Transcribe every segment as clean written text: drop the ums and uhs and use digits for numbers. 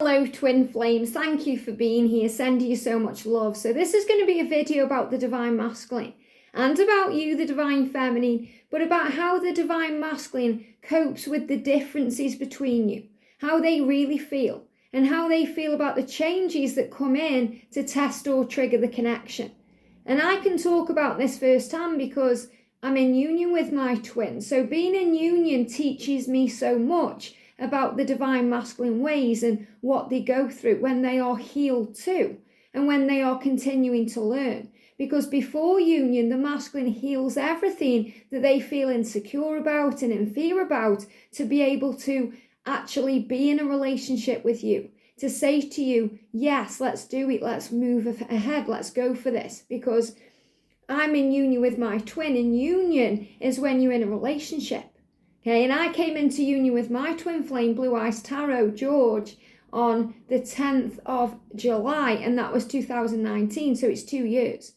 Hello twin flames, thank you for being here, sending you so much love. So this is going to be a video about the divine masculine and about you, the divine feminine, but about how the divine masculine copes with the differences between you, how they really feel and how they feel about the changes that come in to test or trigger the connection. And I can talk about this firsthand because I'm in union with my twin. So being in union teaches me so much about the divine masculine ways and what they go through when they are healed too, and when they are continuing to learn. Because before union, the masculine heals everything that they feel insecure about and in fear about, to be able to actually be in a relationship with you, to say to you, yes, let's do it, let's move ahead, let's go for this. Because I'm in union with my twin, and union is when you're in a relationship. Okay, and I came into union with my twin flame, Blue Eyes Tarot, George, on the 10th of July, and that was 2019, so it's 2 years.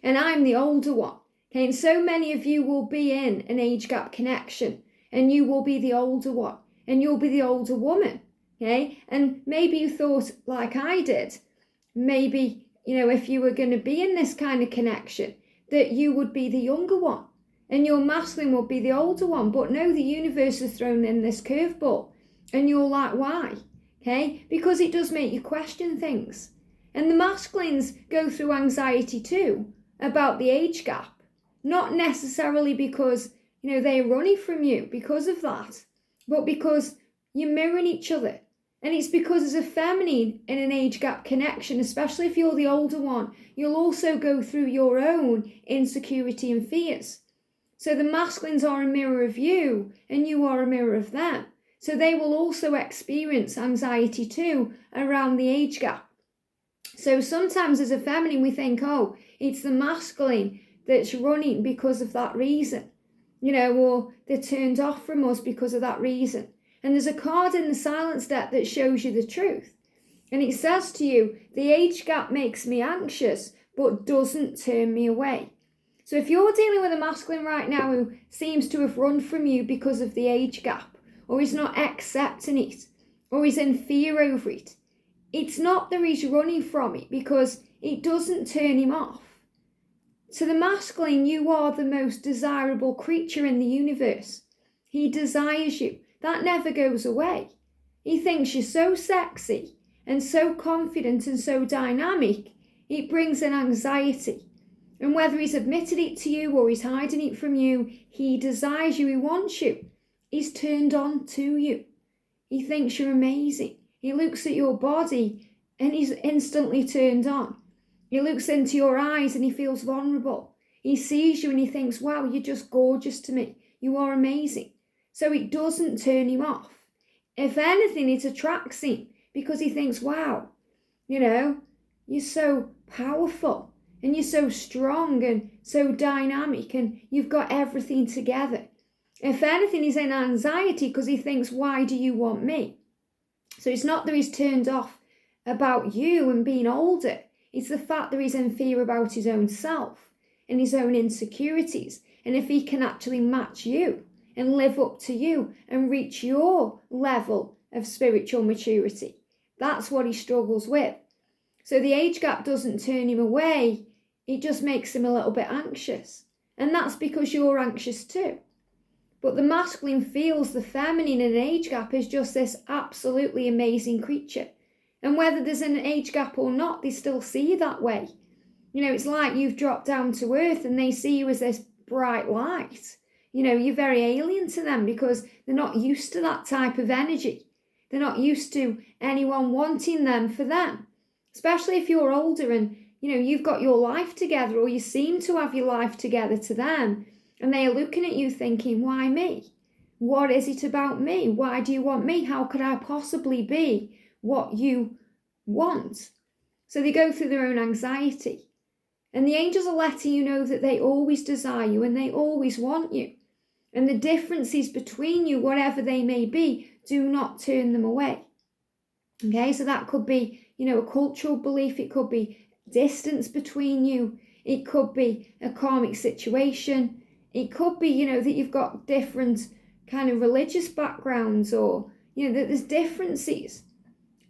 And I'm the older one. Okay, and so many of you will be in an age gap connection, and you will be the older one, and you'll be the older woman. Okay, and maybe you thought, like I did, maybe, if you were going to be in this kind of connection, that you would be the younger one. And your masculine will be the older one. But no, the universe has thrown in this curveball. And you're like, why? Okay? Because it does make you question things. And the masculines go through anxiety too about the age gap. Not necessarily because, they're running from you because of that. But because you're mirroring each other. And it's because as a feminine in an age gap connection, especially if you're the older one, you'll also go through your own insecurity and fears. So the masculines are a mirror of you, and you are a mirror of them. So they will also experience anxiety too around the age gap. So sometimes as a feminine, we think, oh, it's the masculine that's running because of that reason, or they're turned off from us because of that reason. And there's a card in the silence deck that shows you the truth. And it says to you, the age gap makes me anxious, but doesn't turn me away. So if you're dealing with a masculine right now who seems to have run from you because of the age gap, or is not accepting it, or is in fear over it, it's not that he's running from it, because it doesn't turn him off. To the masculine, you are the most desirable creature in the universe. He desires you. That never goes away. He thinks you're so sexy and so confident and so dynamic, it brings an anxiety. And whether he's admitted it to you or he's hiding it from you, he desires you, he wants you. He's turned on to you. He thinks you're amazing. He looks at your body and he's instantly turned on. He looks into your eyes and he feels vulnerable. He sees you and he thinks, wow, you're just gorgeous to me. You are amazing. So it doesn't turn him off. If anything, it attracts him because he thinks, wow, you're so powerful. And you're so strong and so dynamic and you've got everything together. If anything, he's in anxiety because he thinks, why do you want me? So it's not that he's turned off about you and being older. It's the fact that he's in fear about his own self and his own insecurities. And if he can actually match you and live up to you and reach your level of spiritual maturity, that's what he struggles with. So the age gap doesn't turn him away, it just makes him a little bit anxious. And that's because you're anxious too. But the masculine feels the feminine in an age gap is just this absolutely amazing creature. And whether there's an age gap or not, they still see you that way. It's like you've dropped down to earth and they see you as this bright light. You're very alien to them because they're not used to that type of energy. They're not used to anyone wanting them for them. Especially if you're older and, you've got your life together or you seem to have your life together to them. And they are looking at you thinking, why me? What is it about me? Why do you want me? How could I possibly be what you want? So they go through their own anxiety. And the angels are letting you know that they always desire you and they always want you. And the differences between you, whatever they may be, do not turn them away. Okay, so that could be, a cultural belief. It could be distance between you. It could be a karmic situation. It could be, that you've got different kind of religious backgrounds or, that there's differences.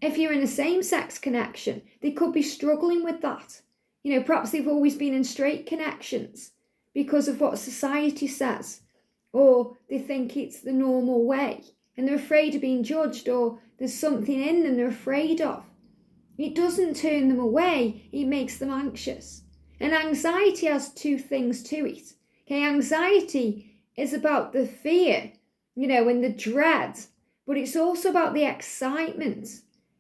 If you're in a same-sex connection, they could be struggling with that. Perhaps they've always been in straight connections because of what society says, or they think it's the normal way, and they're afraid of being judged, or there's something in them they're afraid of. It doesn't turn them away, it makes them anxious. And anxiety has two things to it. Anxiety is about the fear, and the dread, but it's also about the excitement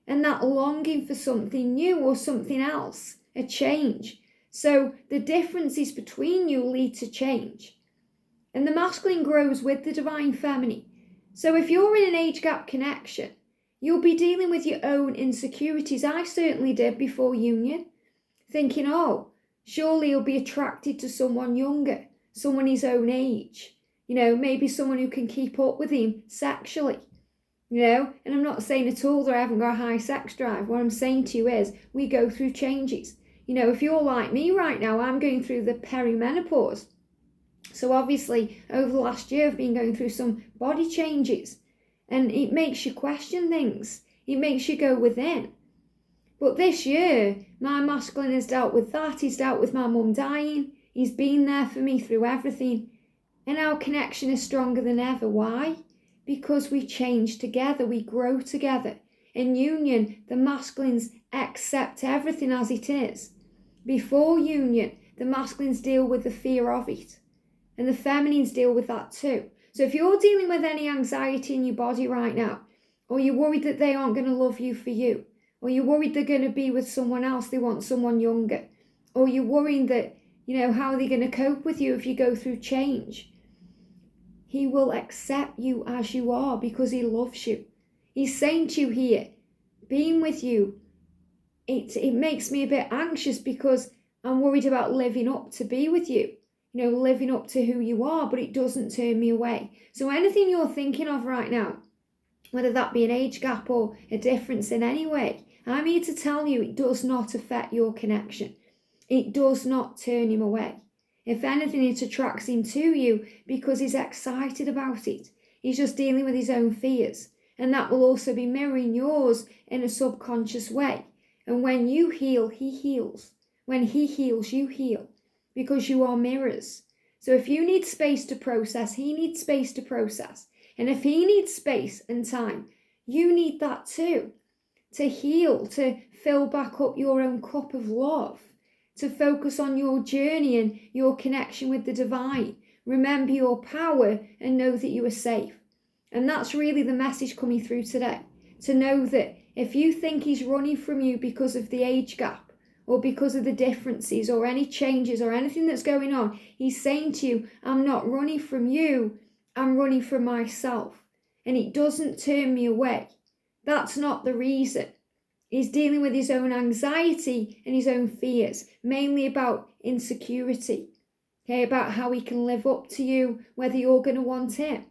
and that longing for something new or something else, a change. So the differences between you lead to change. And the masculine grows with the divine feminine. So if you're in an age gap connection, you'll be dealing with your own insecurities. I certainly did before union, thinking, surely he'll be attracted to someone younger, someone his own age, maybe someone who can keep up with him sexually, and I'm not saying at all that I haven't got a high sex drive. What I'm saying to you is we go through changes. If you're like me right now, I'm going through the perimenopause. So obviously over the last year I've been going through some body changes, and it makes you question things. It makes you go within. But this year, my masculine has dealt with that. He's dealt with my mum dying. He's been there for me through everything. And our connection is stronger than ever. Why? Because we change together. We grow together. In union, the masculines accept everything as it is. Before union, the masculines deal with the fear of it. And the feminines deal with that too. So if you're dealing with any anxiety in your body right now, or you're worried that they aren't going to love you for you, or you're worried they're going to be with someone else, they want someone younger, or you're worrying that, how are they going to cope with you if you go through change? He will accept you as you are because he loves you. He's saying to you here, being with you, it makes me a bit anxious because I'm worried about living up to be with you. Living up to who you are, but it doesn't turn me away. So anything you're thinking of right now, whether that be an age gap or a difference in any way, I'm here to tell you it does not affect your connection. It does not turn him away. If anything, it attracts him to you because he's excited about it. He's just dealing with his own fears. And that will also be mirroring yours in a subconscious way. And when you heal, he heals. When he heals, you heal. Because you are mirrors. So if you need space to process, he needs space to process. And if he needs space and time, you need that too. To heal, to fill back up your own cup of love. To focus on your journey and your connection with the divine. Remember your power and know that you are safe. And that's really the message coming through today. To know that if you think he's running from you because of the age gap, or because of the differences or any changes or anything that's going on, he's saying to you, I'm not running from you, I'm running from myself. And it doesn't turn me away. That's not the reason. He's dealing with his own anxiety and his own fears, mainly about insecurity, about how he can live up to you, whether you're going to want him.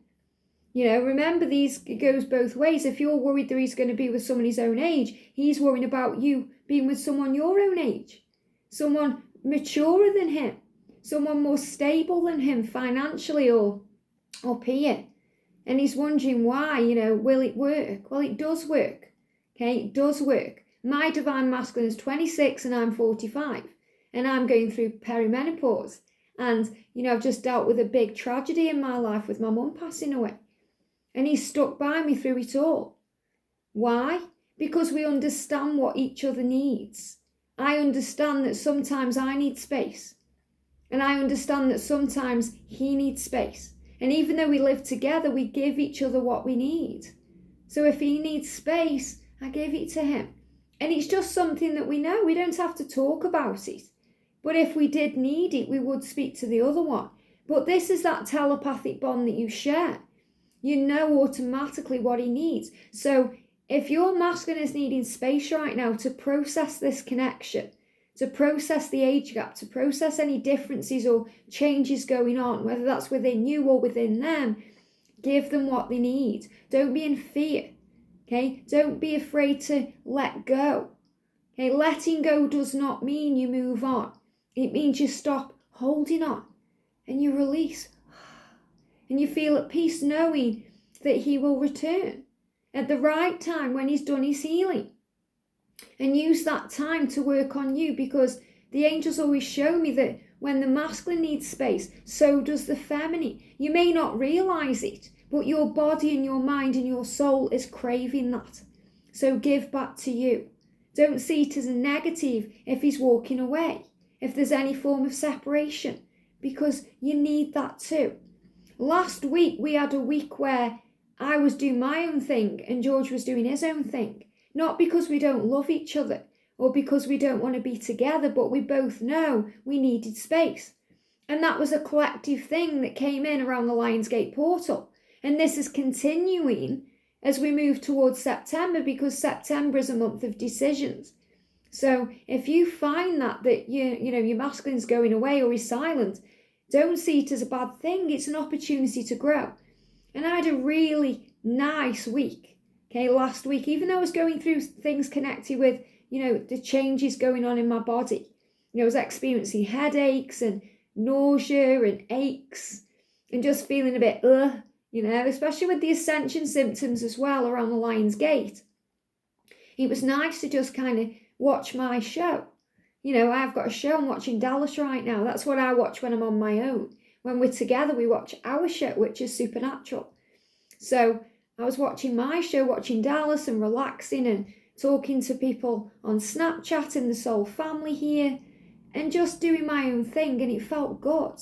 Remember, it goes both ways. If you're worried that he's going to be with someone his own age, he's worrying about you being with someone your own age, someone maturer than him, someone more stable than him financially or up here. And he's wondering why, will it work? Well, it does work. It does work. My divine masculine is 26 and I'm 45, and I'm going through perimenopause. And, I've just dealt with a big tragedy in my life with my mum passing away. And he's stuck by me through it all. Why? Because we understand what each other needs. I understand that sometimes I need space. And I understand that sometimes he needs space. And even though we live together, we give each other what we need. So if he needs space, I give it to him. And it's just something that we know. We don't have to talk about it. But if we did need it, we would speak to the other one. But this is that telepathic bond that you share. You know automatically what he needs. So if your masculine is needing space right now to process this connection, to process the age gap, to process any differences or changes going on, whether that's within you or within them, give them what they need. Don't be in fear. Don't be afraid to let go. Letting go does not mean you move on. It means you stop holding on and you release. And you feel at peace knowing that he will return at the right time when he's done his healing. and use that time to work on you, because the angels always show me that when the masculine needs space, so does the feminine. You may not realize it, but your body and your mind and your soul is craving that. So give back to you. Don't see it as a negative if he's walking away, if there's any form of separation, because you need that too. Last week, we had a week where I was doing my own thing and George was doing his own thing. Not because we don't love each other or because we don't want to be together, but we both know we needed space. And that was a collective thing that came in around the Lionsgate portal. And this is continuing as we move towards September, because September is a month of decisions. So if you find that your masculine's going away or he's silent, don't see it as a bad thing. It's an opportunity to grow. And I had a really nice week, last week, even though I was going through things connected with, the changes going on in my body. I was experiencing headaches and nausea and aches and just feeling a bit, especially with the ascension symptoms as well around the Lion's Gate. It was nice to just kind of watch my show. I've got a show I'm watching Dallas right now. That's what I watch when I'm on my own. When we're together, we watch our show, which is Supernatural. So I was watching my show, watching Dallas and relaxing and talking to people on Snapchat and the Soul family here and just doing my own thing, and it felt good.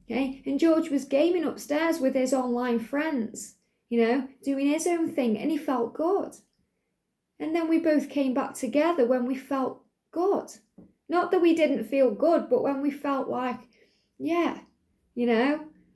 And George was gaming upstairs with his online friends, doing his own thing, and he felt good. And then we both came back together when we felt good. Not that we didn't feel good, but when we felt like,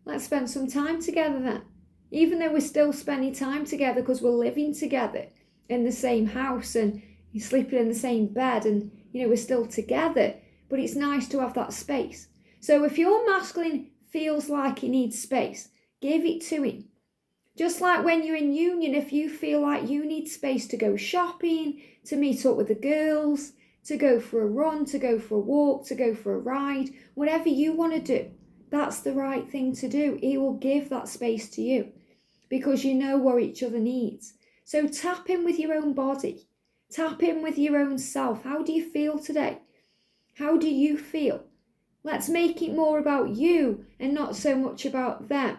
let's spend some time together then. Even though we're still spending time together because we're living together in the same house and you're sleeping in the same bed and, we're still together. But it's nice to have that space. So if your masculine feels like he needs space, give it to him. Just like when you're in union, if you feel like you need space to go shopping, to meet up with the girls, to go for a run, to go for a walk, to go for a ride, whatever you want to do, that's the right thing to do. He will give that space to you because you know what each other needs. So tap in with your own body. Tap in with your own self. How do you feel today? How do you feel? Let's make it more about you and not so much about them,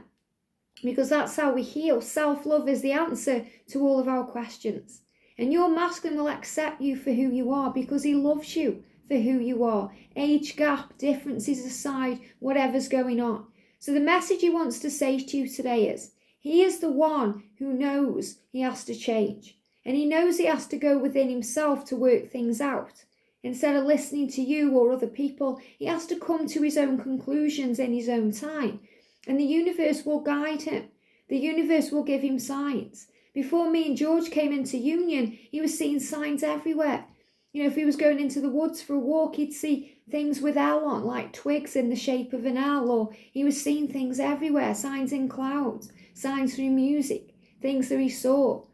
because that's how we heal. Self-love is the answer to all of our questions. And your masculine will accept you for who you are because he loves you for who you are. Age gap, differences aside, whatever's going on. So the message he wants to say to you today is, he is the one who knows he has to change. And he knows he has to go within himself to work things out. Instead of listening to you or other people, he has to come to his own conclusions in his own time. And the universe will guide him. The universe will give him signs. Before me and George came into union, he was seeing signs everywhere. If he was going into the woods for a walk, he'd see things with L on, like twigs in the shape of an L, or he was seeing things everywhere, signs in clouds, signs through music, things that he saw,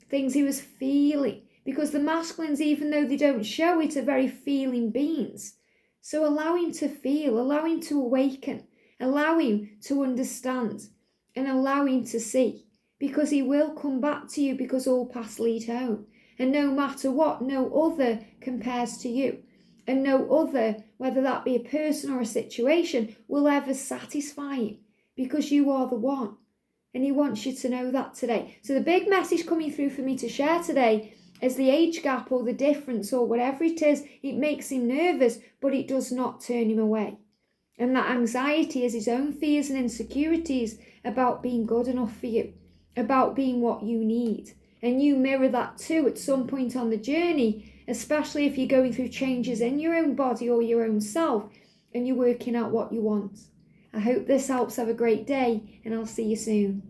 things he was feeling. Because the masculines, even though they don't show it, are very feeling beings. So allow him to feel, allow him to awaken, allow him to understand, and allow him to see. Because he will come back to you, because all paths lead home. And no matter what, no other compares to you. And no other, whether that be a person or a situation, will ever satisfy him. Because you are the one. And he wants you to know that today. So the big message coming through for me to share today is the age gap or the difference or whatever it is. It makes him nervous, but it does not turn him away. And that anxiety is his own fears and insecurities about being good enough for you, about being what you need. And you mirror that too at some point on the journey, especially if you're going through changes in your own body or your own self and you're working out what you want. I hope this helps. Have a great day, and I'll see you soon.